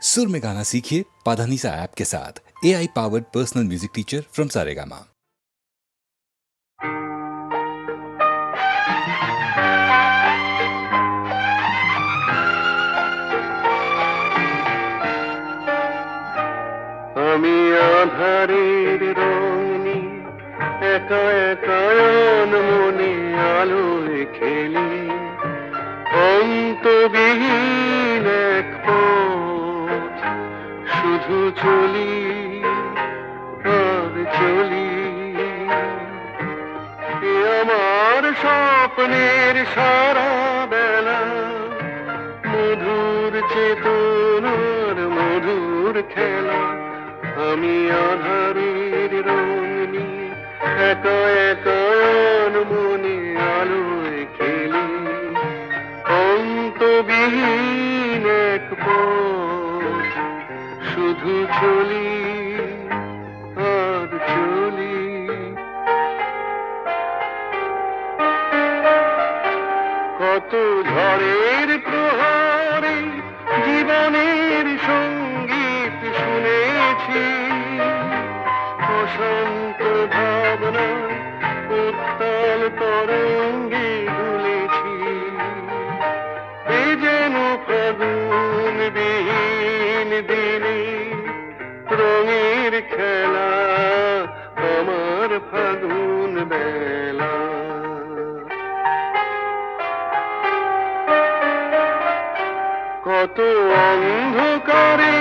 सुर में गाना सीखिए पाधानीसा ऐप के साथ। AI powered personal music teacher from Saregama. আমি আধারের রঙে একা একা মনে আলোয় খেলি, অন্তবিহীন এক পথ শুধু চলি আর চলি। এ আমার স্বপ্নের সারা বেলা, মধুর চেতনার মধুর খেলা। আমি আধারের রং নিয়ে একা একা মনে আলোয় খেলি, অন্তবিহীন এক পথ শুধু চলি আর চলি। কত ঝড়ের প্রহরে জীবনের সঙ্গীত শুনেছি, অশান্ত ভাবনা উত্তাল তরঙ্গে দুলেছি। এ যেন ফাগুন বিহীন দিনে রঙের খেলা, আমার ফাগুন বেলা। কত অন্ধকারে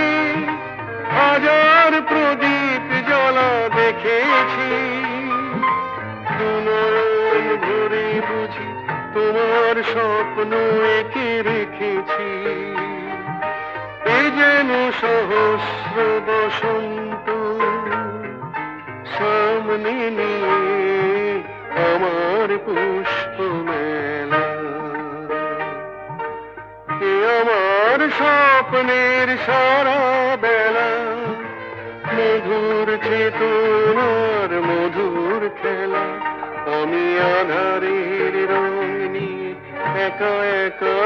হাজার প্রদীপ জ্বলা দেখেছি, দুনয়ন ভরে বুঝি তোমার স্বপ্ন এঁকে রেখেছি। এ যেন সহস্র বসন্ত সামনে নিয়ে আমার পুষ্প মেলা। এ আমার স্বপ্নের সারা বেলা, মধুর চেতনার মধুর খেলা। আমি আধারের রং নিয়ে একা একা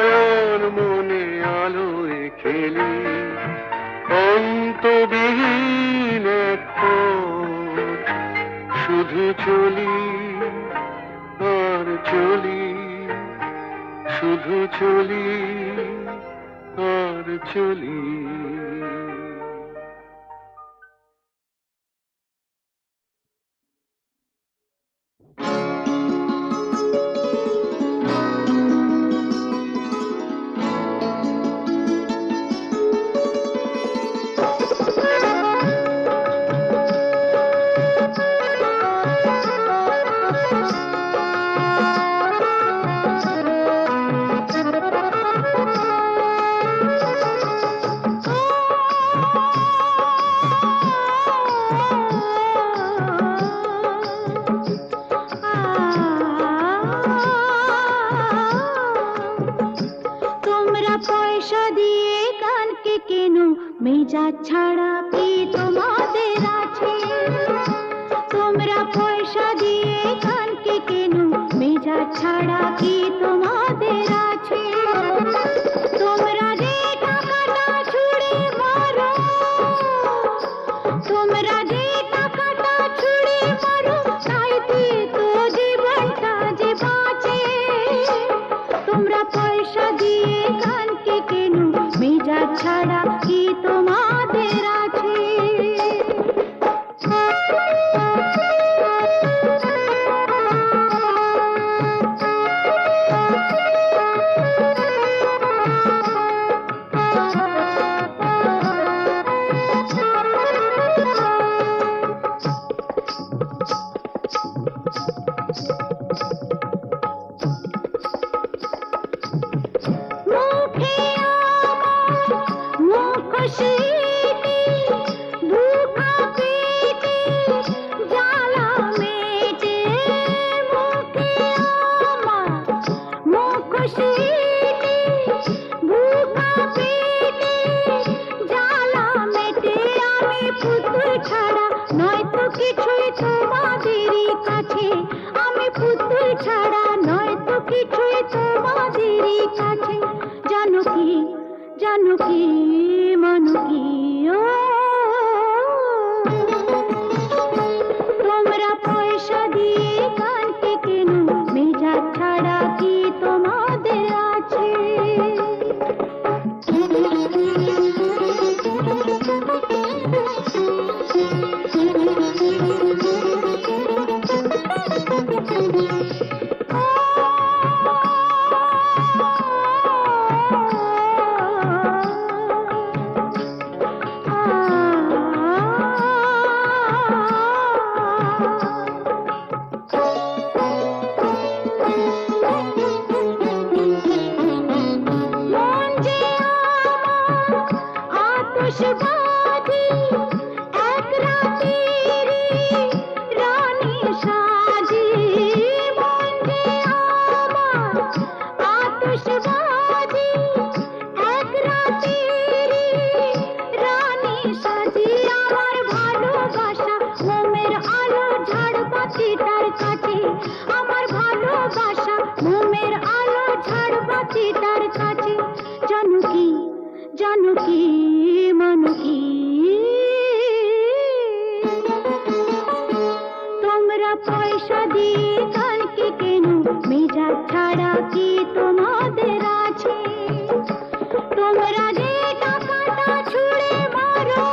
মনে আলোয় খেলি, অন্তবিহীন এক পথ শুধু চলি আর চলি, শুধু চলি আর চলি। মেজাজ ছাড়া কি তোমাদের আছে? তোমরা পয়সা দিয়ে কানকে কেন, মেজাজ ছাড়া কি তোমাদের আছে? তোমরা যে টাকাটা ছুঁড়ে মারো, তোমরা যে টাকাটা ছুঁড়ে মারো, তাইতে তো জীবনটা যে বাঁচে। তোমরা পয়সা দিয়ে কানকে কেন, মেজাজ ছাড়া কি তোমাদের আছে? জানো কি আতশবাজি এক রাতেরি রানী সাজি মন যে আমার আতশবাজি এক রাতেরি রানী সাজি আমার ভালোবাসা মোমের আলো ঝাড়বাতিটার কাছে আমার ভালোবাসা মোমের আলো ঝাড়বাতিটার কাছে জানুকি জানুকি মানুকি তোমরা পয়সা দিয়ে কানকে কেন মেজাজ ছাড়া কি তোমাদের আছে তোমরা যে টাকাটা ছুঁড়ে মারো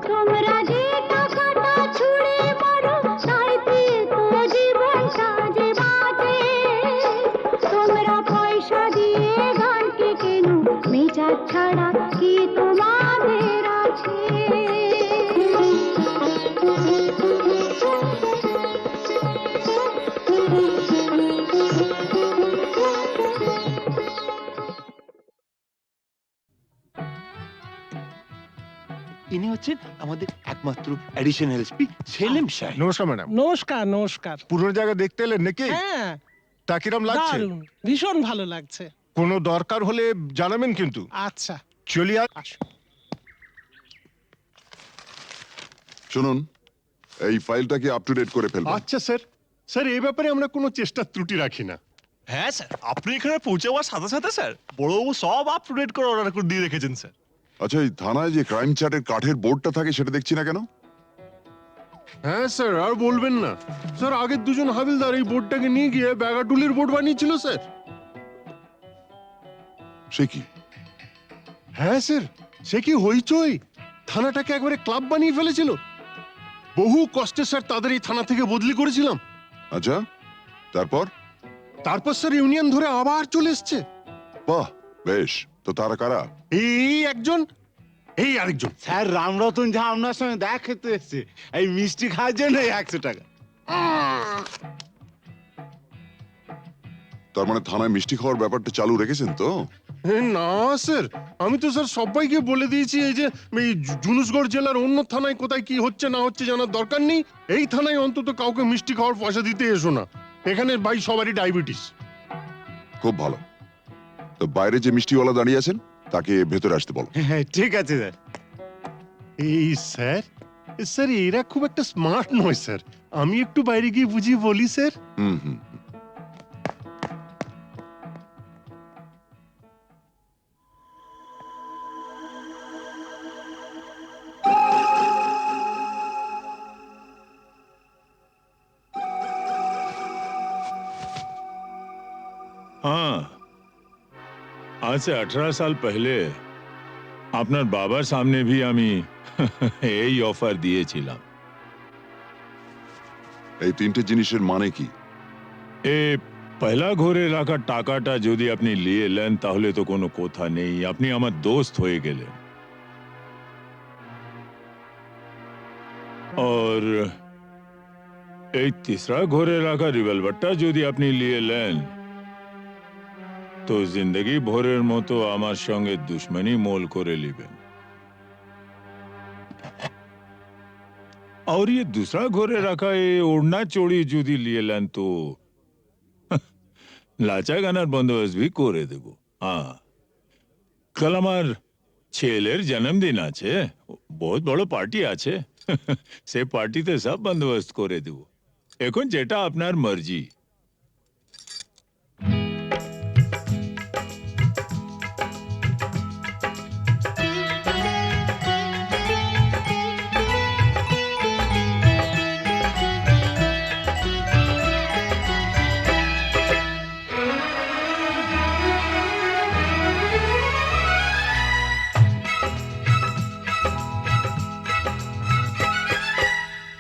তোমরা যে টাকাটা ছুঁড়ে মারো তাইতে তো জীবনটা যে বাঁচে তোমরা পয়সা দিয়ে গানকে কেন মেজাজ ছাড়া কি তোমাদের আছে ইনি হচ্ছেন আমাদের একমাত্র অ্যাডিশনাল এসপি সেলিম সাহেব। নমস্কার ম্যাডাম। নমস্কার নমস্কার। পুরনো জায়গা দেখতে এলেন নাকি? হ্যাঁ, তা কিরম লাগছে? দারুণ, ভীষণ ভালো লাগছে। কোনো দরকার হলে জানাবেন কিন্তু। আচ্ছা, চলি আর আসুন। শুনুন, এই ফাইলটাকে আপ টু ডেট করে ফেলবেন। আচ্ছা স্যার। স্যার এই ব্যাপারে আমরা কোনো চেষ্টা ত্রুটি রাখি না। হ্যাঁ স্যার, আপনি এখানে পৌঁছে যাওয়ার সাথে সাথে স্যার বড়বাবু সব আপ টু ডেট করে অর্ডার করে দিয়ে রেখেছেন স্যার। আচ্ছা, এই থানায় যে ক্রাইম চ্যাটের কাঠের বোর্ডটা থাকে সেটা দেখছি না কেন? হ্যাঁ স্যার, আর বলবেন না স্যার, আগের দুজন হাবিলদার এই বোর্ডটাকে নিয়ে গিয়ে ব্যাগাডুলির বোর্ড বানিয়েছিল স্যার। সে কি? হ্যাঁ স্যার, সে কি হইচই, থানাটাকে একবারে ক্লাব বানিয়ে ফেলেছিল। বহু কষ্টে স্যার তাদের এই থানা থেকে বদলি করেছিলাম। আচ্ছা, তারপর? তারপর স্যার ইউনিয়ন ধরে আবার চলে এসছে। বাহ, বেশ। তো তারা কারা? এই একজন, এই আরেকজন। স্যার রামরতন যা আপনার সঙ্গে দেখা খেতে এসছে এই মিষ্টি খাওয়ার জন্য 100 টাকা। তার মানে থানায় মিষ্টি খাওয়ার ব্যাপারটা চালু রেখেছেন তো? না স্যার, আমি তো স্যার সবাইকে বলে দিয়েছি এই যে এই জুনুসগড় জেলার অন্য থানায় কোথায় কি হচ্ছে না হচ্ছে জানার দরকার নেই। এই থানায় অন্তত কাউকে মিষ্টি খাওয়ার পয়সা দিতে এসো না। এখানে ভাই সবারই ডায়াবেটিস। খুব ভালো। তো বাইরে যে মিষ্টিওয়ালা দাঁড়িয়ে আছেন তাকে ভেতরে আসতে বলো। হ্যাঁ ঠিক আছে স্যার। এই স্যার, স্যার এরা খুব একটা স্মার্ট নয় স্যার, আমি একটু বাইরে গিয়ে বুঝিয়ে বলি স্যার। হুম হুম। हाँ, आज से 18 साल पहले আপনার বাবার সামনে भी আমি এই অফার দিয়েছিলাম। এই তিনটে জিনিসের মানে কি? এ পয়লা ঘরে রাখা টাকাটা যদি আপনি নিয়ে নেন তাহলে তো কোনো কথা নেই, আপনি আমার দোস্ত হয়ে গেলেন। और এই तीसरा ঘরে রাখা রিভলভারটা যদি আপনি নিয়ে নেন তো জিন্দগি ভরের মতো আমার সঙ্গে দুশ্মনী মোল করে নেবেন। और ये दूसरा घरे रखा ये ओढ़ना चोड़ी जुदी लिए लेन तो लाचा गानार बंदोबस्त भी करे देबो। हाँ, कल আমার ছেলের জন্মদিন আছে, বহুত বড় পার্টি আছে, সে পার্টিতে সব বন্দোবস্ত করে দেব। এখন যেটা আপনার মর্জি।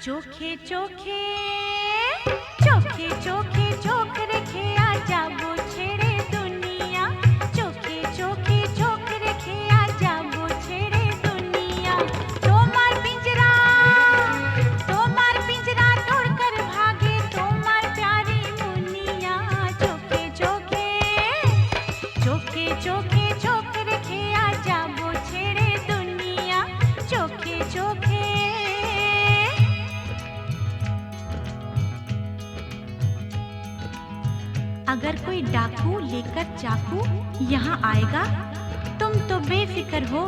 চোখে চোখে চোখে চোখে চোখ রেখে আজ যাবো ছেড়ে দুনিয়া চোখে চোখে চোখ রেখে আজ যাবো ছেড়ে দুনিয়া তোমার পিंजरा तोड़कर भागे তোমার प्यारी मुनिया চোখে চোখে চোখে চোখে চোখ রেখে আজ যাবো ছেড়ে चाकू यहाँ आएगा? तुम तो बेफिक्र हो,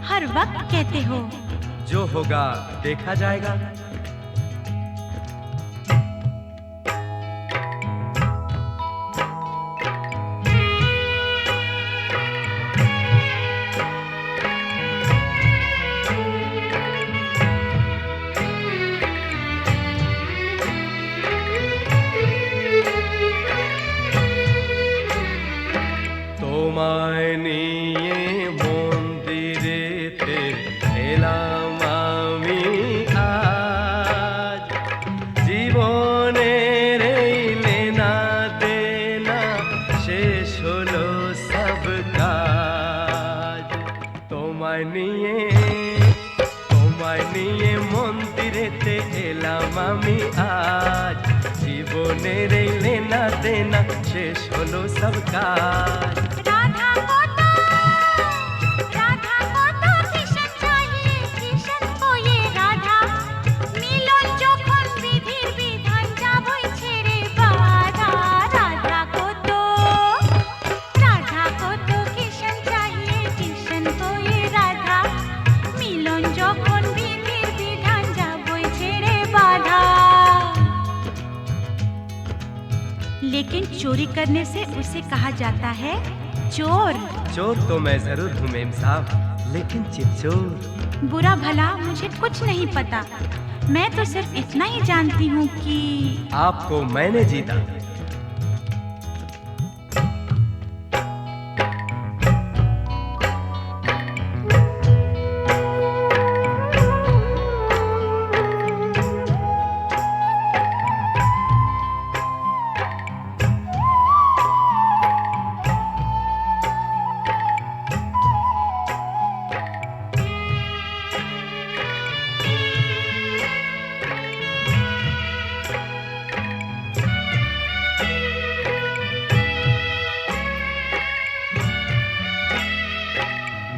हर वक्त कहते हो। जो होगा देखा जाएगा। তোমায় নিয়ে মন্দিরেতে এলাম আমি আজ, জীবনের এই লেনা দেনা শেষ হলো সব কাজ। তোমায় নিয়ে মন্দিরেতে এলাম আমি আজ, জীবনের এই লেনা দেনা শেষ হলো সব কাজ। राधा को तो किशन चाहिए, किशन को ये राधा, मिलन যখন বিধির বিধান যাবই ছেড়ে বাধা। राधा को तो किशन चाहिए, किशन को ये राधा, मिलन যখন বিধির বিধান যাবই ছেড়ে বাধা। लेकिन चोरी करने से उसे कहा जाता है चोर। चोर तो मैं जरूर हूँ मेम साहब, लेकिन चिपचोर। बुरा भला मुझे कुछ नहीं पता, मैं तो सिर्फ इतना ही जानती हूँ कि आपको मैंने जीता।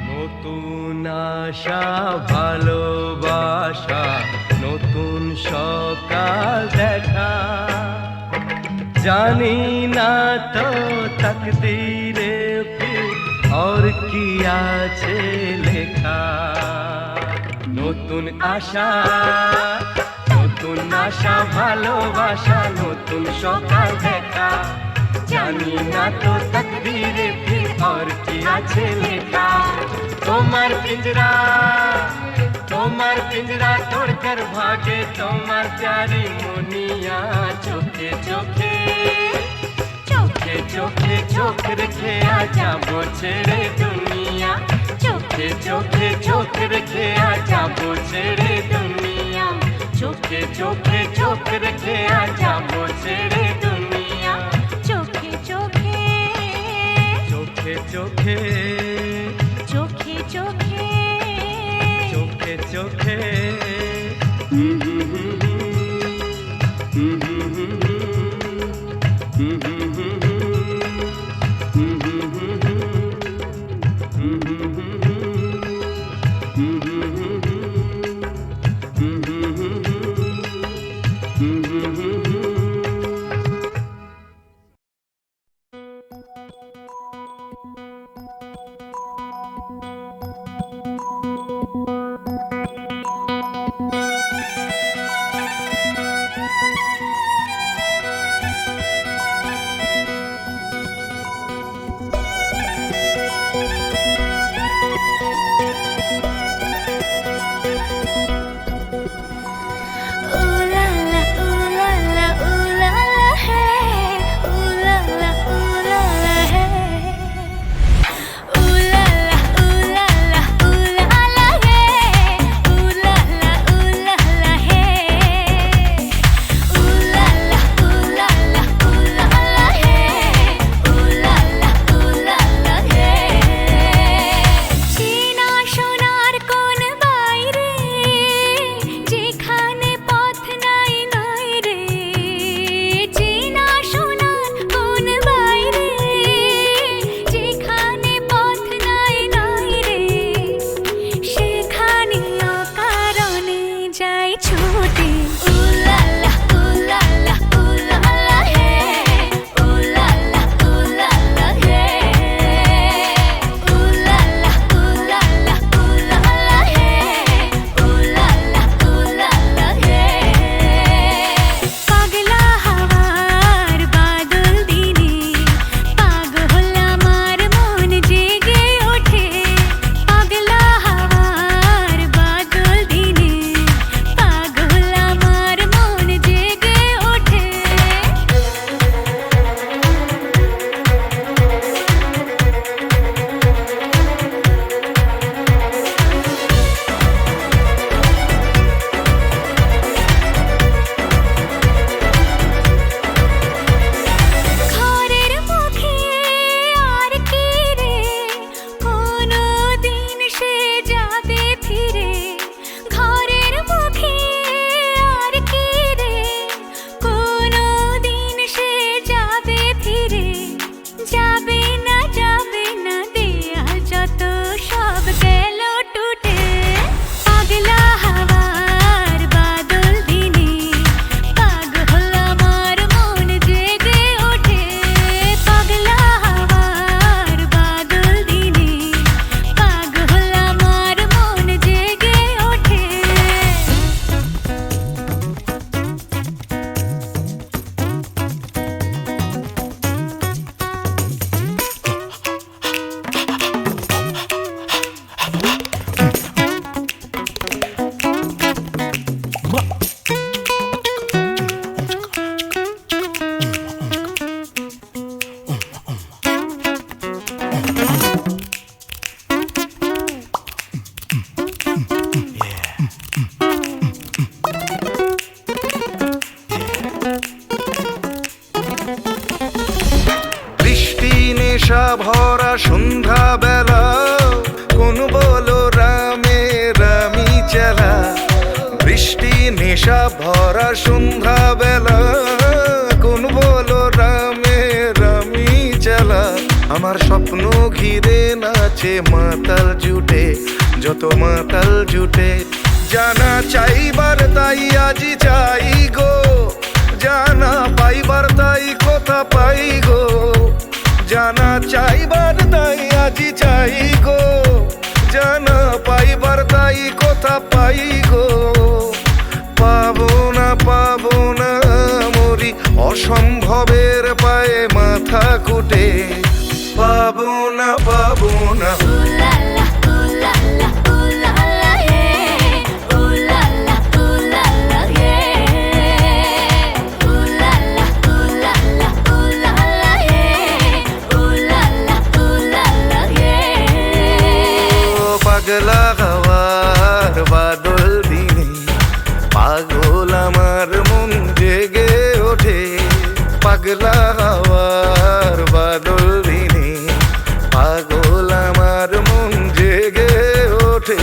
নতুন আশা ভালোবাসা, নতুন সকাল দেখা, জানি না তো তকদীরে ফির और কি আছে লেখা। নতুন আশা ভালোবাসা, নতুন সকাল দেখা, জানি না তো তকদীরে ফির और কি আছে লেখা। তোমার পিঞ্জরা तोड़कर भागे তোমার प्यारी मुनिया, चोखे चोखे चोख रखे आ जाबो छेड़े दुनिया, चोखे चोख रखे आ जाबो छेड़े दुनिया, चोखे रखे आ जाबो छेड़े दुनिया, चोखे चोखे বলো রামে রামি চালা, বৃষ্টি নেশা ভরা সন্ধ্যা বেলা, কোন বলো রামে রামি চালা। আমার স্বপ্ন ঘিরে নাচে মাতাল জুটে, যত মাতাল জুটে, জানা চাইবার তাই আজি চাই গো, জানা পাইবার তাই কথা পাই গো, জানা চাইবার তাই আজি চাই গো, জানা পাইবার তাই কথা পাই গো। পাবো না মরি অসম্ভবের পায়ে মাথা কুটে, পাবো না পাগলা হওয়ার বাদল দিনে পাগল আমার মন জেগে ওঠে, পাগলা হওয়ার বাদল দিনে পাগল আমার মন জেগে ওঠে।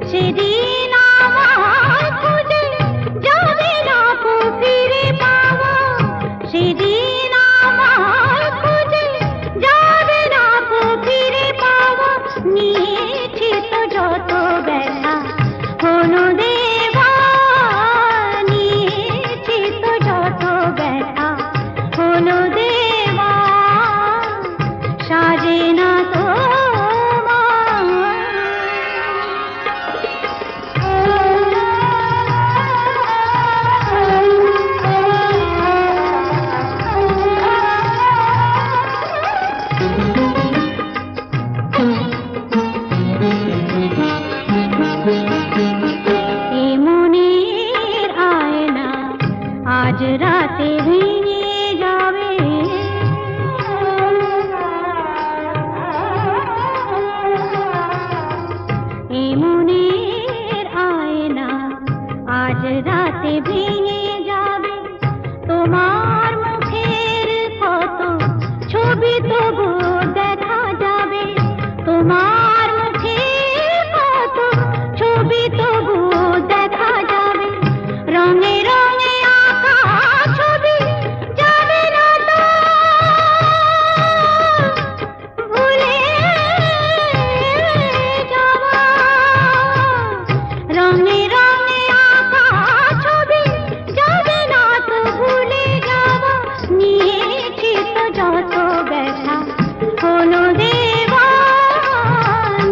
সেদিন আমার খুঁজে আজ রাতে ভেঙে যাবে। এ মনের আয়না আজ রাতে ভেঙে যাবে। তোমার মুখের কত ছবি তবু দেখা যাবে। তোমার মুখের কত ছবি তবু দেখা যাবে। রঙে রঙে আঁকা ছবি যাবে না তো ভুলে যাওয়া। রঙে রঙে আঁকা ছবি যাবে না তো ভুলে যাওয়া। নিয়েছি তো যত ব্যথা হলো দেওয়া।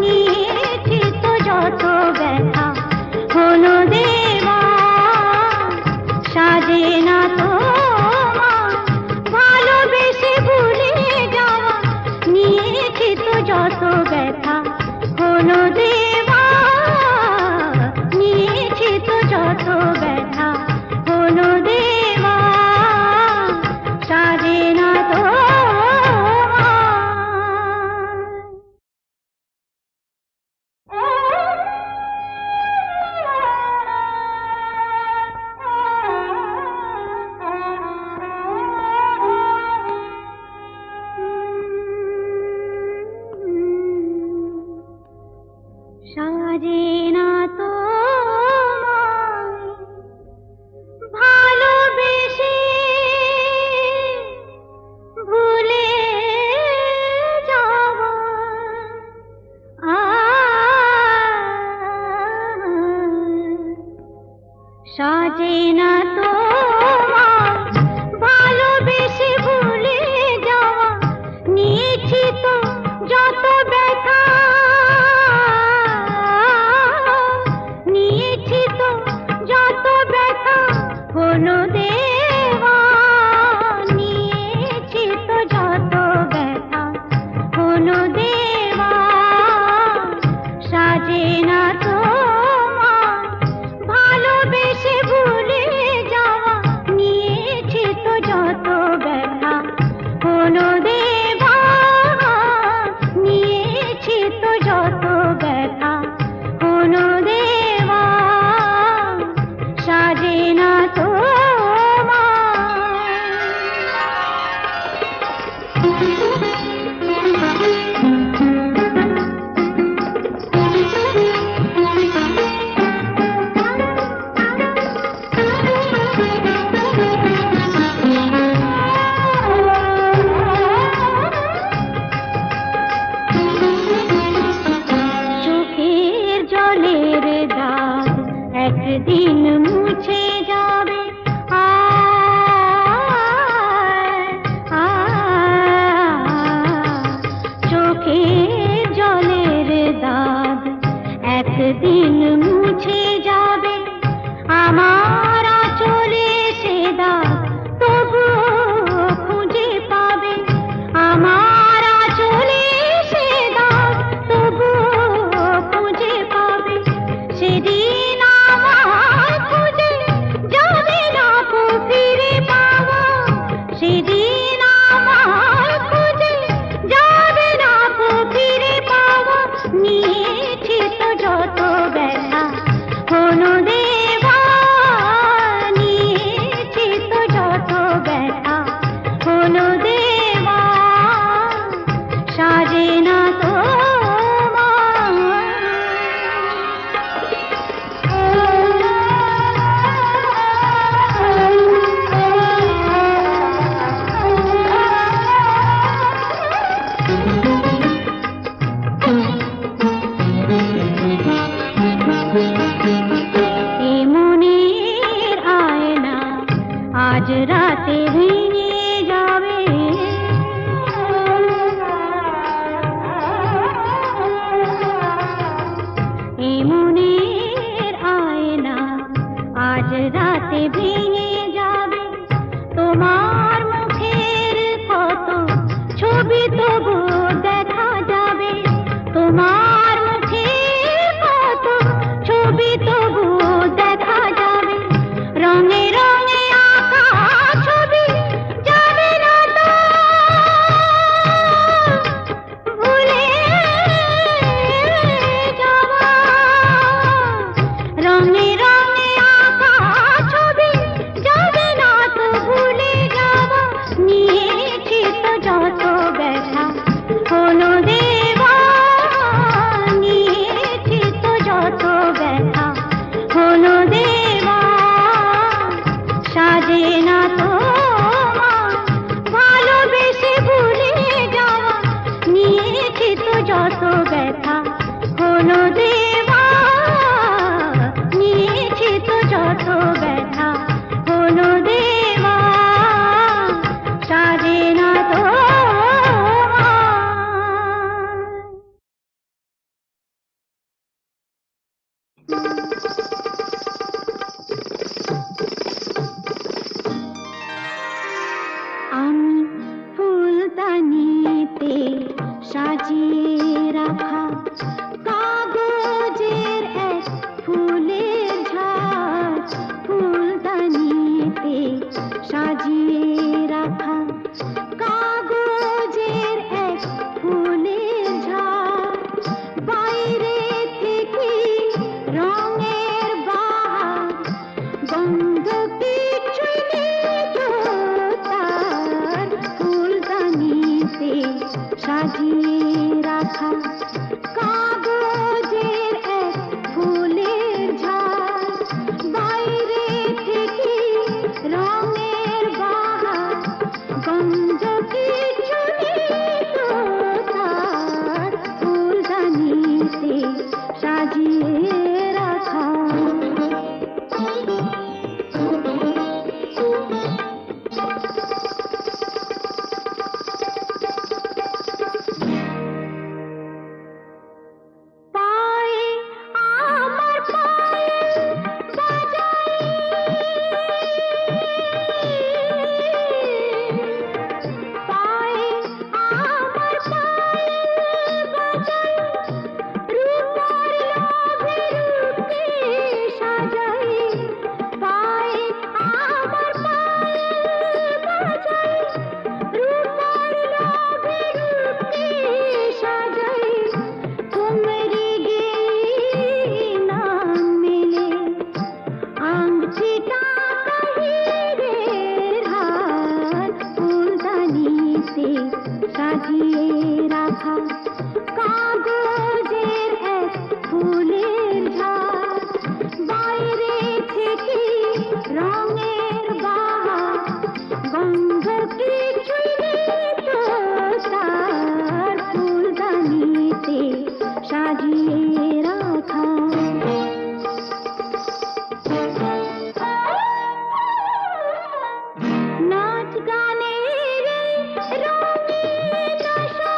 নিয়েছি তো যত ব্যথা হলো দেওয়া। সাজে না তো ভালোবেসে ভুলে যাওয়া। নিয়েছি তো যত ব্যথা হলো দেওয়া। নিয়েছি তো যত ব্যথা হলো দেওয়া। সাজে না তো সাজে না তো ভালোবেসে ভুলে যাওয়া। সাজে না তো ভালোবেসে ভুলে যাওয়া। নিয়েছি তো যত ব্যথা। নিয়েছি তো যত ব্যথা হলো দেওয়া। নিয়েছি তো যত ব্যথা হলো দেওয়া। সাজে না তো ভালোবেসে ভুলে যাওয়া। নিয়েছি তো যত ব্যথা হলো দেওয়া। নিয়েছি তো যত ব্যথা হলো দেওয়া। সাজে না তো চোখের জলের দাগ একদিন মুছে যাবে। চোখের জলের দাগ একদিন মুছে যাবে। আমার আঁচলে সে দাগ তবুও খুঁজে পাবে। আমার আঁচলে সে দাগ তবুও খুঁজে পাবে। সেদিন আমার খুঁজে যাবে না কো ফিরে পাওয়া। সেদিন আমার খুঁজে যাবে না কো ফিরে পাওয়া। নিয়েছি তো যত ব্যথা হলো দেওয়া। নিয়েছি তো যত ব্যথা হলো দেওয়া। সাজে না তো এ মনের আয়না আজ রাতে ভেঙে যাবে। এ মনের আয়না আজ রাতে ভেঙে যাবে। তোমার মুখের কত ছবি তবু দেখা যাবে। তোমার মুখের কত ছবি তবু দেখা যাবে। রঙে রঙে আঁকা যত ব্যথা হলো দেওয়া সাজে না তো আমি ফুলদানিতে সাজিয়ে রাখা কাগজের এক ফুলের ঝাড় ফুলদানিতে সাজিয়ে রাখা কাগজের এক ফুলের ঝাড় বাইরে থেকে রঙের বাহার গন্ধ কিছুই নেই তো তার ফুলদানিতে সাজিয়ে রাখা কাগজের এক ফুলের ঝাড় বাইরে থেকে রঙের বাহার গন্ধ কিছু নেই তো তার ফুলদানিতে সাজিয়ে রাখা পায়ে আমার পায়ে বাজাই পায়ে আমার পায়ে বাজাই রূপার লোভে রূপকে সাজাই পায়ে আমার পায়ে বাজাই রূপার লোভে রূপকে সাজাই तुमरी गेली नाम मिले अंगठीटा कहीरेर हार फूलदानीते সাজিয়ে রাখা কাগজের এক ফুলের ঝাড় বাইরে থেকে রঙের বাহার গন্ধ কিছুই নেই তো তার ফুলদানিতে সাজিয়ে রাখা নাচ গানের রঙিন আশা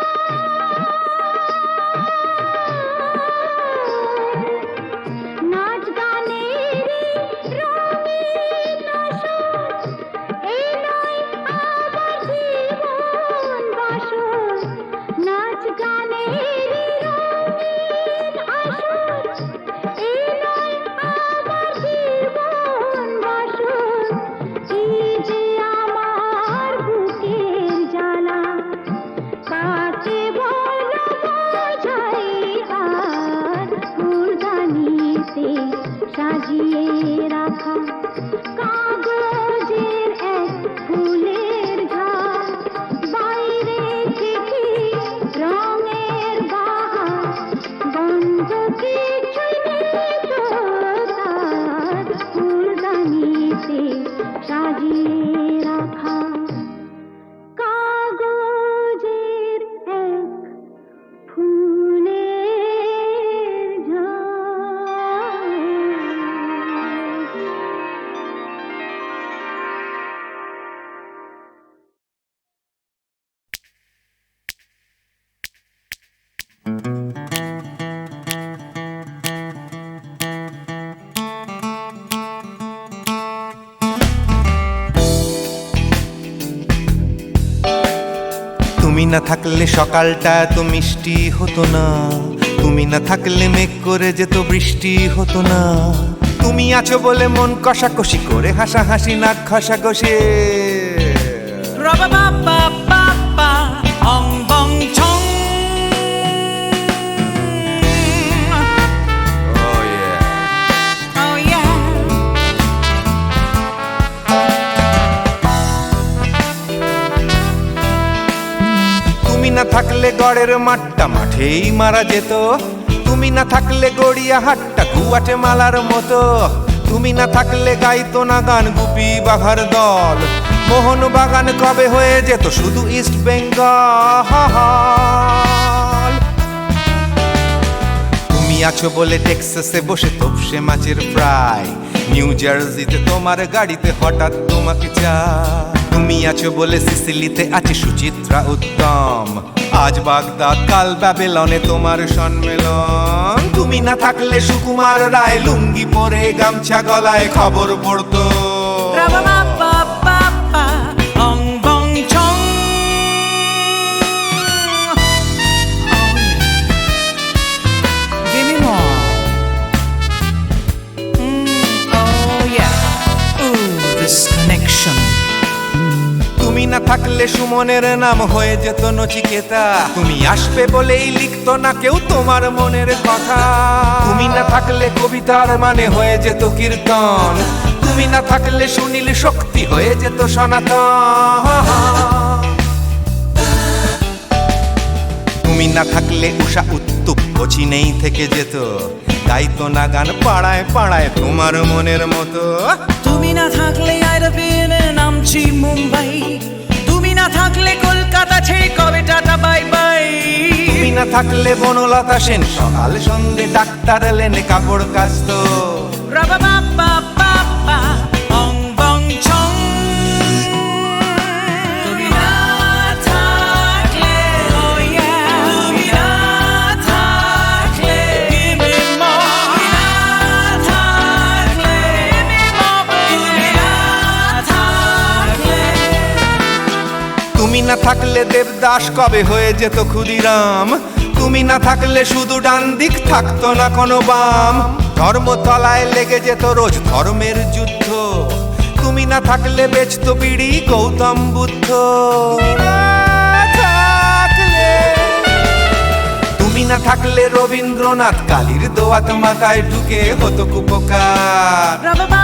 নাচ গানের রঙিন আশা এই নয় আমার জীবন বাসর নাচ গানের রঙিন আসর এই নয় আমার জীবন বাসর এই যে আমার বুকের জ্বালা কাকে বলো বোঝাই আর ফুলদানিতে সাজিয়ে রাখা কাগজের এক ফুলের ঝাড় বাইরে থেকে রঙের বাহার গন্ধ কিছুই নেই তো তার ফুলদানিতে সাজিয়ে রাখা কাগজের এক ফুলের ঝাড় তুমি না থাকলে সকালটা তো মিষ্টি হতো না তুমি না থাকলে মেঘ করে যেত বৃষ্টি হতো না তুমি আছো বলে মন কষাকষি করে হাসাহাসি নাক ঘষাঘষি তুমি না থাকলে গড়ের মাঠটা মাঠেই মারা যেত তুমি না থাকলে গড়িয়া হাটটা গুয়াটে মালার মতো তুমি না থাকলে গাইতো না গান গুপি বাঘার দল মোহন বাগান কবে হয়ে যেত শুধু ইস্ট বেঙ্গল তুমি আছো বলে টেক্সাসে বসে তোপসে মাছের ফ্রাই নিউ জার্সিতে তোমার গাড়িতে হঠাৎ তোমাকে চা তুমি আছো বলে সিসিলিতে আছে সুচিত্রা উত্তম আজ বাগদাদ কাল ব্যাবেলনে তোমার সম্মেলন তুমি না থাকলে সুকুমার রায় লুঙ্গি পরে গামছা গলায় খবর পড়তো তুমি না থাকলে সুমনের নাম হয়ে যেত নচিকেতা তুমি আসবে বলেই লিখতো না কেউ তোমার মনের কথা তুমি না থাকলে কবিতার মানে হয়ে যেত কীর্তন তুমি না থাকলে সুনীল শক্তি হয়ে যেত সনাতন তুমি না থাকলে উষা উত্তুপ কোচিনেই থেকে যেত গাইতো না গান পাড়ায় পাড়ায় তোমার মনের মতো তুমি না থাকলে আইরবিনে নামছি মুম্বাই তুমি না থাকলে কলকাতা ছেড়ে কবে টাটা বাই বাই তুমি না থাকলে বনলতা সেন সকাল সন্ধে ডাক্তার লেনে কাপড় কাচতো রাবা বাবা বাবা অং বং ছং তুমি না থাকলে ও ইয়া তুমি না থাকলে give me more তুমি না থাকলে give me more তুমি না থাকলে তুমি না থাকলে দেবদাস কবে হয়ে যেত ক্ষুদিরাম তুমি না থাকলে শুধু ডান দিক থাকতো না কোনো বাম ধর্মতলায় লেগে যেত রোজ ধর্মের যুদ্ধ তুমি না থাকলে বেচতো বিড়ি গৌতম বুদ্ধ তুমি না থাকলে রবীন্দ্রনাথ কালীর দোয়াত মাথায় ঢুকে হতো কুপকার রাবা